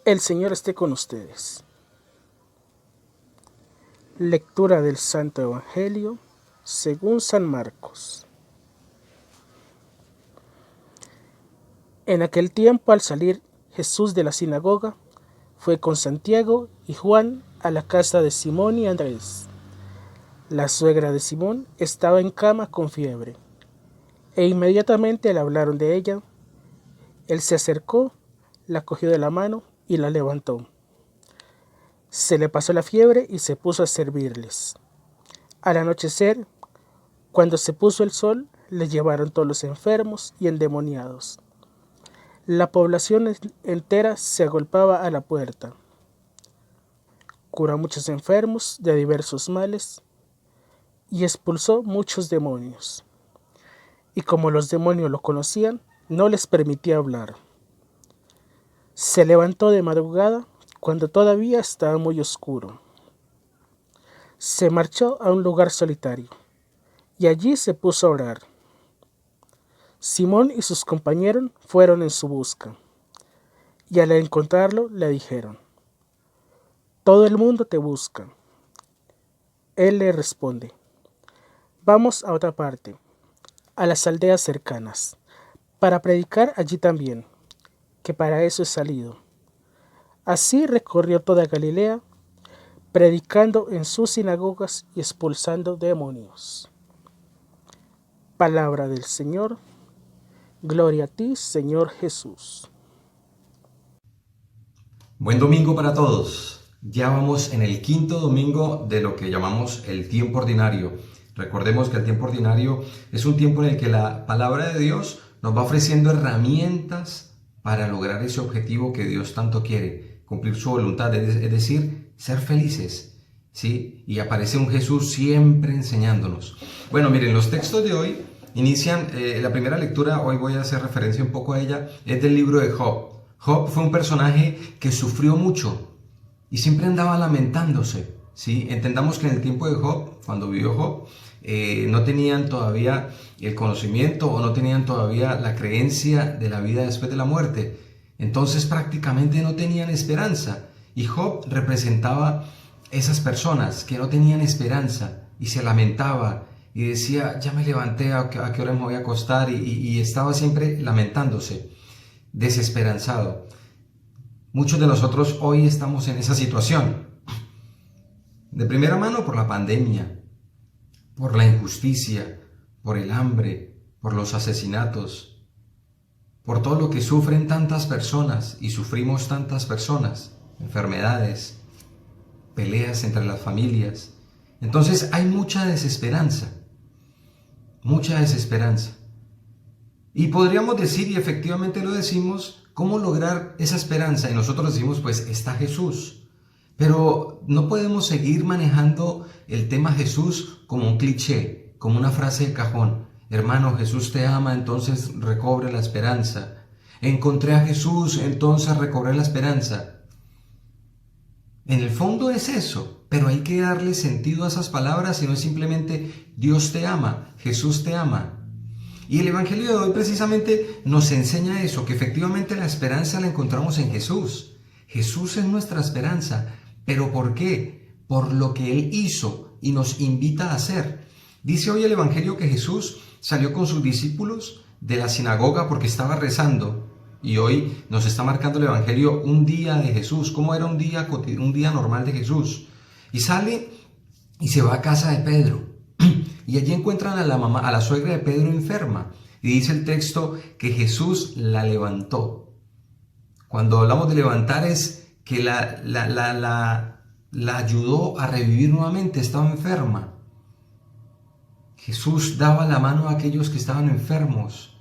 El Señor esté con ustedes. Lectura del Santo Evangelio según San Marcos. En aquel tiempo, al salir Jesús de la sinagoga, fue con Santiago y Juan a la casa de Simón y Andrés. La suegra de Simón estaba en cama con fiebre, e inmediatamente le hablaron de ella. Él se acercó, la cogió de la mano y la levantó. Se le pasó la fiebre y se puso a servirles. Al anochecer, cuando se puso el sol, le llevaron todos los enfermos y endemoniados. La población entera se agolpaba a la puerta. Curó a muchos enfermos de diversos males y expulsó muchos demonios. Y como los demonios lo conocían, no les permitía hablar. Se levantó de madrugada cuando todavía estaba muy oscuro. Se marchó a un lugar solitario y allí se puso a orar. Simón y sus compañeros fueron en su busca, y al encontrarlo le dijeron: «Todo el mundo te busca». Él le responde: «Vamos a otra parte, a las aldeas cercanas, para predicar allí también, que para eso he salido». Así recorrió toda Galilea, predicando en sus sinagogas y expulsando demonios. Palabra del Señor. Gloria a ti, Señor Jesús. Buen domingo para todos. Ya vamos en el quinto domingo de lo que llamamos el tiempo ordinario. Recordemos que el tiempo ordinario es un tiempo en el que la palabra de Dios nos va ofreciendo herramientas para lograr ese objetivo que Dios tanto quiere, cumplir su voluntad, es decir, ser felices, ¿sí? Y aparece un Jesús siempre enseñándonos. Bueno, miren, los textos de hoy inician, la primera lectura, hoy voy a hacer referencia un poco a ella, es del libro de Job. Job fue un personaje que sufrió mucho y siempre andaba lamentándose, ¿sí? Entendamos que en el tiempo de Job, cuando vivió Job, no tenían todavía el conocimiento o no tenían todavía la creencia de la vida después de la muerte. Entonces prácticamente no tenían esperanza. Y Job representaba esas personas que no tenían esperanza y se lamentaba y decía: ya me levanté, ¿a qué hora me voy a acostar? Y estaba siempre lamentándose, desesperanzado. Muchos de nosotros hoy estamos en esa situación. De primera mano por la pandemia, por la injusticia, por el hambre, por los asesinatos, por todo lo que sufren tantas personas y sufrimos tantas personas, enfermedades, peleas entre las familias. Entonces hay mucha desesperanza. Y podríamos decir, y efectivamente lo decimos, ¿cómo lograr esa esperanza? Y nosotros decimos, pues está Jesús. Pero no podemos seguir manejando el tema Jesús como un cliché, como una frase de cajón. Hermano, Jesús te ama, entonces recobre la esperanza. Encontré a Jesús, entonces recobré la esperanza. En el fondo es eso, pero hay que darle sentido a esas palabras y no es simplemente Dios te ama, Jesús te ama. Y el Evangelio de hoy precisamente nos enseña eso, que efectivamente la esperanza la encontramos en Jesús. Jesús es nuestra esperanza. ¿Pero por qué? Por lo que Él hizo y nos invita a hacer. Dice hoy el Evangelio que Jesús salió con sus discípulos de la sinagoga porque estaba rezando. Y hoy nos está marcando el Evangelio un día de Jesús. ¿Cómo era un día normal de Jesús? Y sale y se va a casa de Pedro. Y allí encuentran a la suegra de Pedro enferma. Y dice el texto que Jesús la levantó. Cuando hablamos de levantar es que la ayudó a revivir nuevamente, estaba enferma. Jesús daba la mano a aquellos que estaban enfermos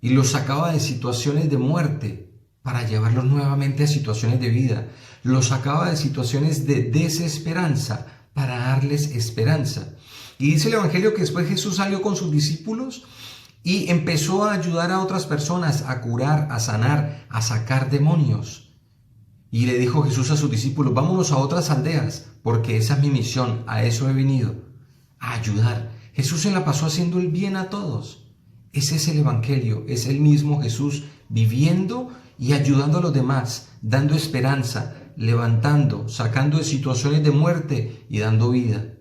y los sacaba de situaciones de muerte para llevarlos nuevamente a situaciones de vida. Los sacaba de situaciones de desesperanza para darles esperanza. Y dice el Evangelio que después Jesús salió con sus discípulos y empezó a ayudar a otras personas a curar, a sanar, a sacar demonios. Y le dijo Jesús a sus discípulos: vámonos a otras aldeas, porque esa es mi misión, a eso he venido, a ayudar. Jesús se la pasó haciendo el bien a todos. Ese es el Evangelio, es el mismo Jesús viviendo y ayudando a los demás, dando esperanza, levantando, sacando de situaciones de muerte y dando vida.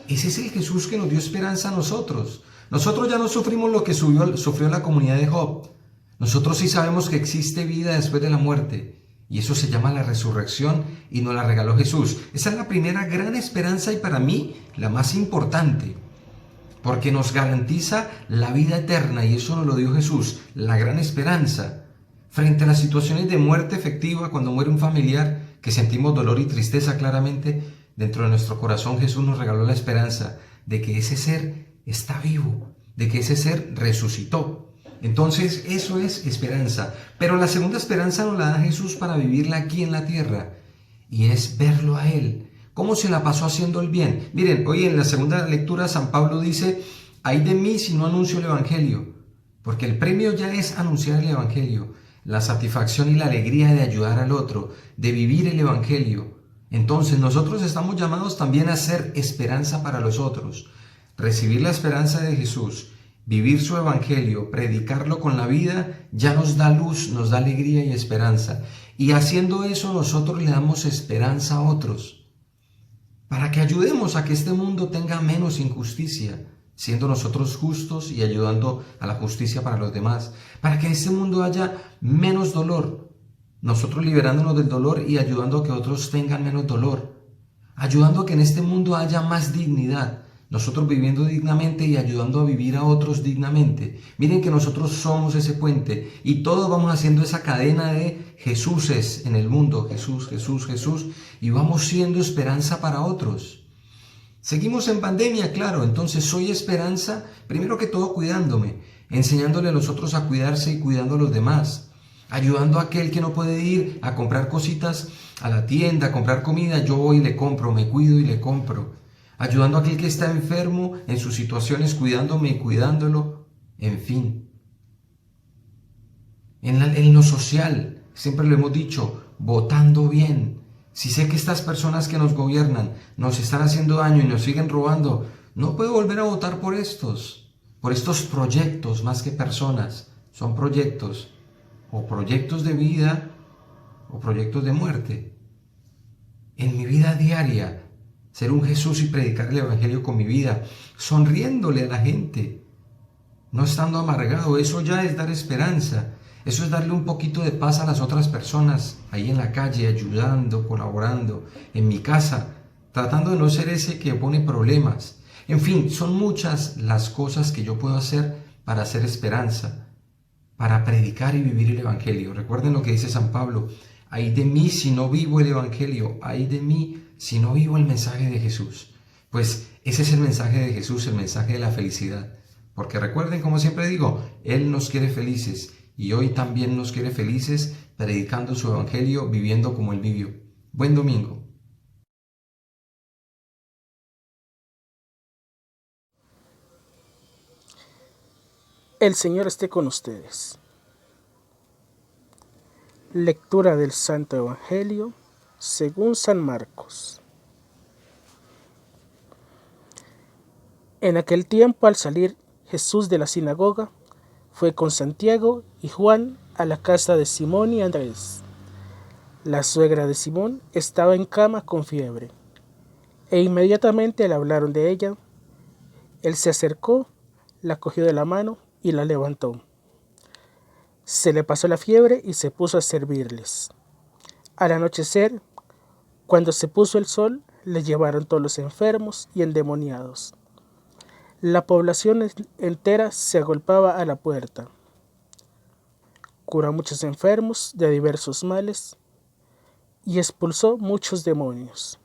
Ese es el Jesús que nos dio esperanza a nosotros. Nosotros ya no sufrimos lo que sufrió la comunidad de Job. Nosotros sí sabemos que existe vida después de la muerte. Y eso se llama la resurrección y nos la regaló Jesús. Esa es la primera gran esperanza y para mí la más importante. Porque nos garantiza la vida eterna y eso nos lo dio Jesús, la gran esperanza. Frente a las situaciones de muerte efectiva, cuando muere un familiar, que sentimos dolor y tristeza claramente, dentro de nuestro corazón Jesús nos regaló la esperanza de que ese ser está vivo, de que ese ser resucitó. Entonces eso es esperanza. Pero la segunda esperanza nos la da Jesús para vivirla aquí en la tierra y es verlo a Él. ¿Cómo se la pasó haciendo el bien? Miren, hoy en la segunda lectura San Pablo dice: ay de mí si no anuncio el Evangelio, porque el premio ya es anunciar el Evangelio, la satisfacción y la alegría de ayudar al otro, de vivir el Evangelio. Entonces nosotros estamos llamados también a ser esperanza para los otros, recibir la esperanza de Jesús, vivir su Evangelio, predicarlo con la vida, ya nos da luz, nos da alegría y esperanza. Y haciendo eso nosotros le damos esperanza a otros, para que ayudemos a que este mundo tenga menos injusticia, siendo nosotros justos y ayudando a la justicia para los demás, para que en este mundo haya menos dolor, nosotros liberándonos del dolor y ayudando a que otros tengan menos dolor, ayudando a que en este mundo haya más dignidad, nosotros viviendo dignamente y ayudando a vivir a otros dignamente. Miren que nosotros somos ese puente y todos vamos haciendo esa cadena de Jesúses en el mundo, Jesús, Jesús, Jesús, y vamos siendo esperanza para otros. Seguimos en pandemia, claro, entonces soy esperanza, primero que todo cuidándome, enseñándole a los otros a cuidarse y cuidando a los demás, ayudando a aquel que no puede ir a comprar cositas a la tienda, a comprar comida, yo voy y le compro, me cuido y le compro, ayudando a aquel que está enfermo en sus situaciones, cuidándome y cuidándolo, en fin. En lo social, siempre lo hemos dicho, votando bien. Si sé que estas personas que nos gobiernan nos están haciendo daño y nos siguen robando, no puedo volver a votar por estos proyectos más que personas. Son proyectos, o proyectos de vida, o proyectos de muerte. En mi vida diaria, ser un Jesús y predicar el Evangelio con mi vida, sonriéndole a la gente, no estando amargado, eso ya es dar esperanza. Eso es darle un poquito de paz a las otras personas, ahí en la calle, ayudando, colaborando, en mi casa, tratando de no ser ese que pone problemas. En fin, son muchas las cosas que yo puedo hacer para hacer esperanza, para predicar y vivir el Evangelio. Recuerden lo que dice San Pablo: ay de mí si no vivo el Evangelio, ay de mí si no vivo el mensaje de Jesús. Pues ese es el mensaje de Jesús, el mensaje de la felicidad. Porque recuerden, como siempre digo, Él nos quiere felices. Y hoy también nos quiere felices, predicando su Evangelio, viviendo como Él vivió. Buen domingo. El Señor esté con ustedes. Lectura del Santo Evangelio según San Marcos. En aquel tiempo, al salir Jesús de la sinagoga, fue con Santiago y Juan a la casa de Simón y Andrés. La suegra de Simón estaba en cama con fiebre, e inmediatamente le hablaron de ella. Él se acercó, la cogió de la mano y la levantó. Se le pasó la fiebre y se puso a servirles. Al anochecer, cuando se puso el sol, le llevaron todos los enfermos y endemoniados. La población entera se agolpaba a la puerta. Curó a muchos enfermos de diversos males y expulsó muchos demonios.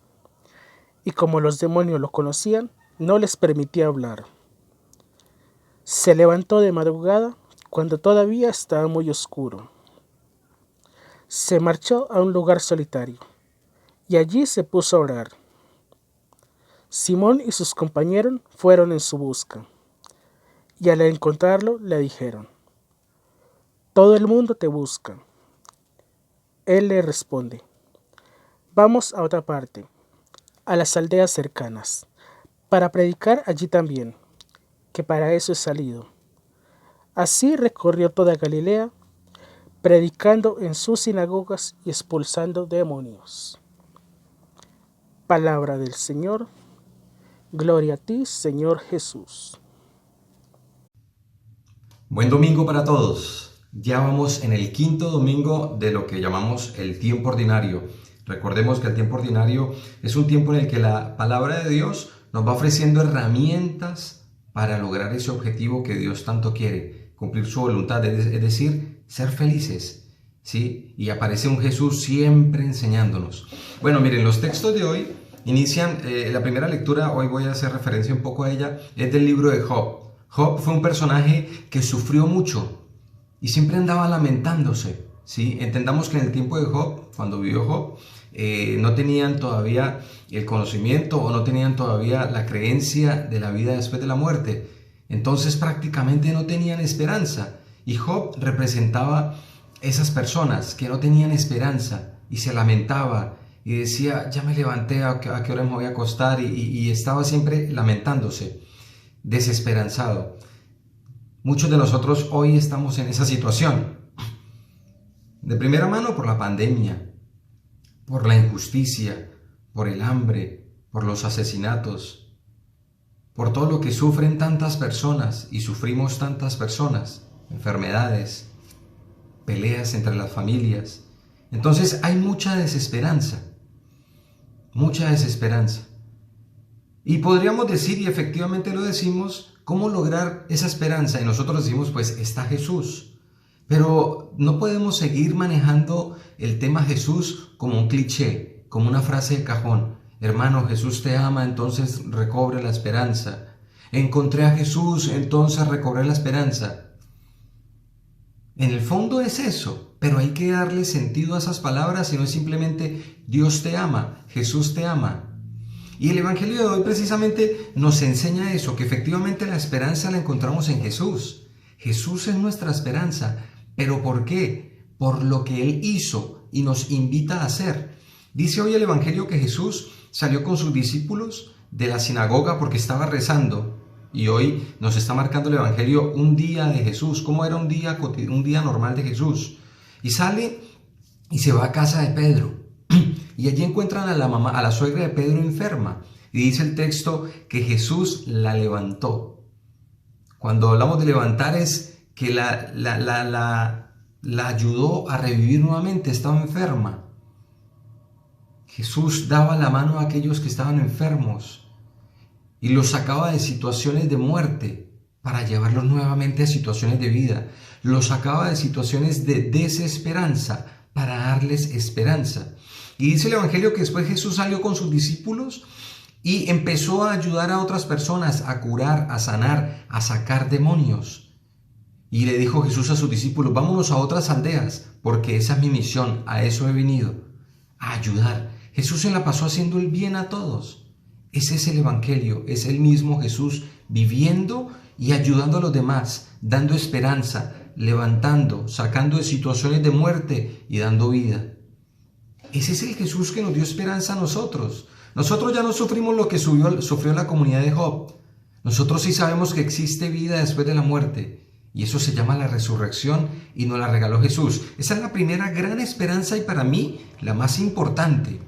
Y como los demonios lo conocían, no les permitía hablar. Se levantó de madrugada cuando todavía estaba muy oscuro. Se marchó a un lugar solitario y allí se puso a orar. Simón y sus compañeros fueron en su busca, y al encontrarlo le dijeron: todo el mundo te busca. Él le responde: vamos a otra parte, a las aldeas cercanas, para predicar allí también, que para eso he salido. Así recorrió toda Galilea, predicando en sus sinagogas y expulsando demonios. Palabra del Señor. Gloria a ti, Señor Jesús. Buen domingo para todos. Ya vamos en el quinto domingo de lo que llamamos el tiempo ordinario. Recordemos que el tiempo ordinario es un tiempo en el que la palabra de Dios nos va ofreciendo herramientas para lograr ese objetivo que Dios tanto quiere, cumplir su voluntad, es decir, ser felices, ¿sí? Y aparece un Jesús siempre enseñándonos. Bueno, miren, los textos de hoy inician, la primera lectura, hoy voy a hacer referencia un poco a ella, es del libro de Job. Job fue un personaje que sufrió mucho y siempre andaba lamentándose, ¿sí? Entendamos que en el tiempo de Job, cuando vivió Job, no tenían todavía el conocimiento o no tenían todavía la creencia de la vida después de la muerte. Entonces prácticamente no tenían esperanza. Y Job representaba esas personas que no tenían esperanza y se lamentaba y decía, ya me levanté, ¿a qué hora me voy a acostar? Y estaba siempre lamentándose, desesperanzado. Muchos de nosotros hoy estamos en esa situación. De primera mano por la pandemia, por la injusticia, por el hambre, por los asesinatos, por todo lo que sufren tantas personas y sufrimos tantas personas, enfermedades, peleas entre las familias. Entonces hay mucha desesperanza. Y podríamos decir, y efectivamente lo decimos, ¿cómo lograr esa esperanza? Y nosotros decimos, pues está Jesús. Pero no podemos seguir manejando el tema Jesús como un cliché, como una frase de cajón. Hermano, Jesús te ama, entonces recobre la esperanza. Encontré a Jesús, entonces recobré la esperanza. En el fondo es eso, pero hay que darle sentido a esas palabras y no es simplemente Dios te ama, Jesús te ama. Y el Evangelio de hoy precisamente nos enseña eso, que efectivamente la esperanza la encontramos en Jesús. Jesús es nuestra esperanza. ¿Pero por qué? Por lo que Él hizo y nos invita a hacer. Dice hoy el Evangelio que Jesús salió con sus discípulos de la sinagoga porque estaba rezando. Y hoy nos está marcando el Evangelio un día de Jesús. ¿Cómo era un día normal de Jesús? Y sale y se va a casa de Pedro. Y allí encuentran a la suegra de Pedro enferma. Y dice el texto que Jesús la levantó. Cuando hablamos de levantar es que la ayudó a revivir nuevamente, estaba enferma. Jesús daba la mano a aquellos que estaban enfermos y los sacaba de situaciones de muerte para llevarlos nuevamente a situaciones de vida. Los sacaba de situaciones de desesperanza para darles esperanza. Y dice el Evangelio que después Jesús salió con sus discípulos y empezó a ayudar a otras personas a curar, a sanar, a sacar demonios. Y le dijo Jesús a sus discípulos, vámonos a otras aldeas, porque esa es mi misión, a eso he venido, a ayudar. Jesús se la pasó haciendo el bien a todos. Ese es el Evangelio, es el mismo Jesús viviendo y ayudando a los demás, dando esperanza, levantando, sacando de situaciones de muerte y dando vida. Ese es el Jesús que nos dio esperanza a nosotros. Nosotros ya no sufrimos lo que sufrió la comunidad de Job. Nosotros sí sabemos que existe vida después de la muerte. Y eso se llama la resurrección y nos la regaló Jesús. Esa es la primera gran esperanza y para mí la más importante.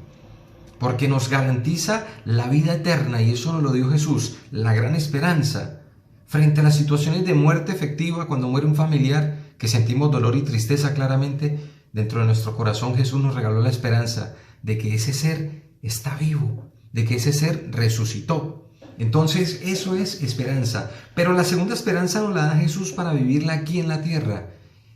Porque nos garantiza la vida eterna y eso nos lo dio Jesús, la gran esperanza. Frente a las situaciones de muerte efectiva, cuando muere un familiar, que sentimos dolor y tristeza claramente, dentro de nuestro corazón Jesús nos regaló la esperanza de que ese ser está vivo, de que ese ser resucitó. Entonces eso es esperanza, pero la segunda esperanza nos la da Jesús para vivirla aquí en la tierra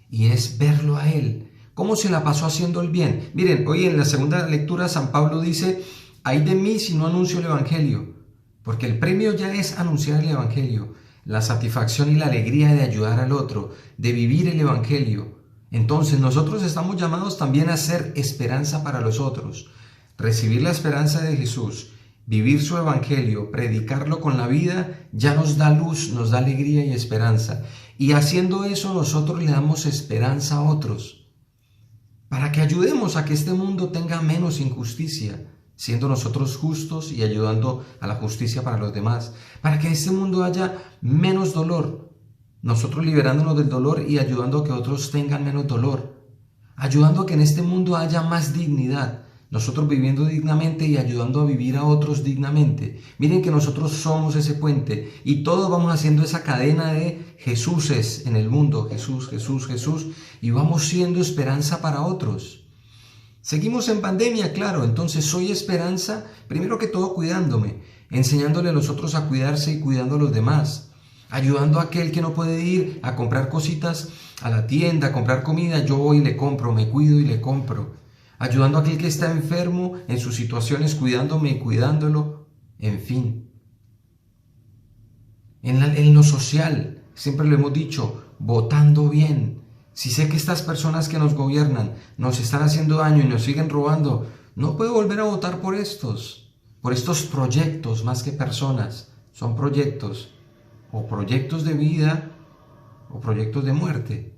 y es verlo a Él. ¿Cómo se la pasó haciendo el bien? Miren, hoy en la segunda lectura San Pablo dice, ay de mí si no anuncio el Evangelio, porque el premio ya es anunciar el Evangelio, la satisfacción y la alegría de ayudar al otro, de vivir el Evangelio. Entonces nosotros estamos llamados también a ser esperanza para los otros, recibir la esperanza de Jesús, vivir su evangelio, predicarlo con la vida, ya nos da luz, nos da alegría y esperanza. Y haciendo eso nosotros le damos esperanza a otros, para que ayudemos a que este mundo tenga menos injusticia, siendo nosotros justos y ayudando a la justicia para los demás, para que en este mundo haya menos dolor, nosotros liberándonos del dolor y ayudando a que otros tengan menos dolor. ayudando a que en este mundo haya más dignidad, nosotros viviendo dignamente y ayudando a vivir a otros dignamente. Miren que nosotros somos ese puente y todos vamos haciendo esa cadena de Jesuses en el mundo, Jesús, Jesús, Jesús, y vamos siendo esperanza para otros. Seguimos en pandemia, claro, entonces soy esperanza, primero que todo cuidándome, enseñándole a los otros a cuidarse y cuidando a los demás, ayudando a aquel que no puede ir a comprar cositas a la tienda, a comprar comida, yo voy y le compro, me cuido y le compro, ayudando a aquel que está enfermo en sus situaciones, cuidándome y cuidándolo, en fin. En lo social, siempre lo hemos dicho, votando bien. Si sé que estas personas que nos gobiernan nos están haciendo daño y nos siguen robando, no puedo volver a votar por estos proyectos más que personas. Son proyectos, o proyectos de vida, o proyectos de muerte.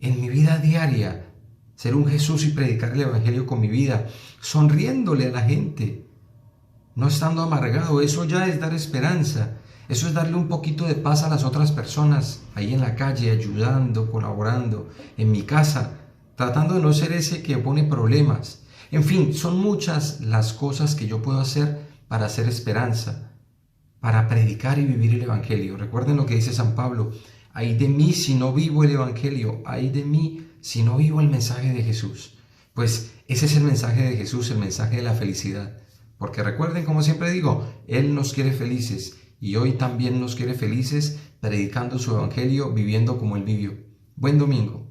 En mi vida diaria, ser un Jesús y predicar el Evangelio con mi vida, sonriéndole a la gente, no estando amargado, eso ya es dar esperanza. Eso es darle un poquito de paz a las otras personas, ahí en la calle, ayudando, colaborando, en mi casa, tratando de no ser ese que pone problemas. En fin, son muchas las cosas que yo puedo hacer para hacer esperanza, para predicar y vivir el Evangelio. Recuerden lo que dice San Pablo, ay de mí si no vivo el Evangelio, ay de mí si no vivo el mensaje de Jesús. Pues ese es el mensaje de Jesús, el mensaje de la felicidad. Porque recuerden, como siempre digo, Él nos quiere felices. Y hoy también nos quiere felices predicando su evangelio, viviendo como Él vivió. Buen domingo.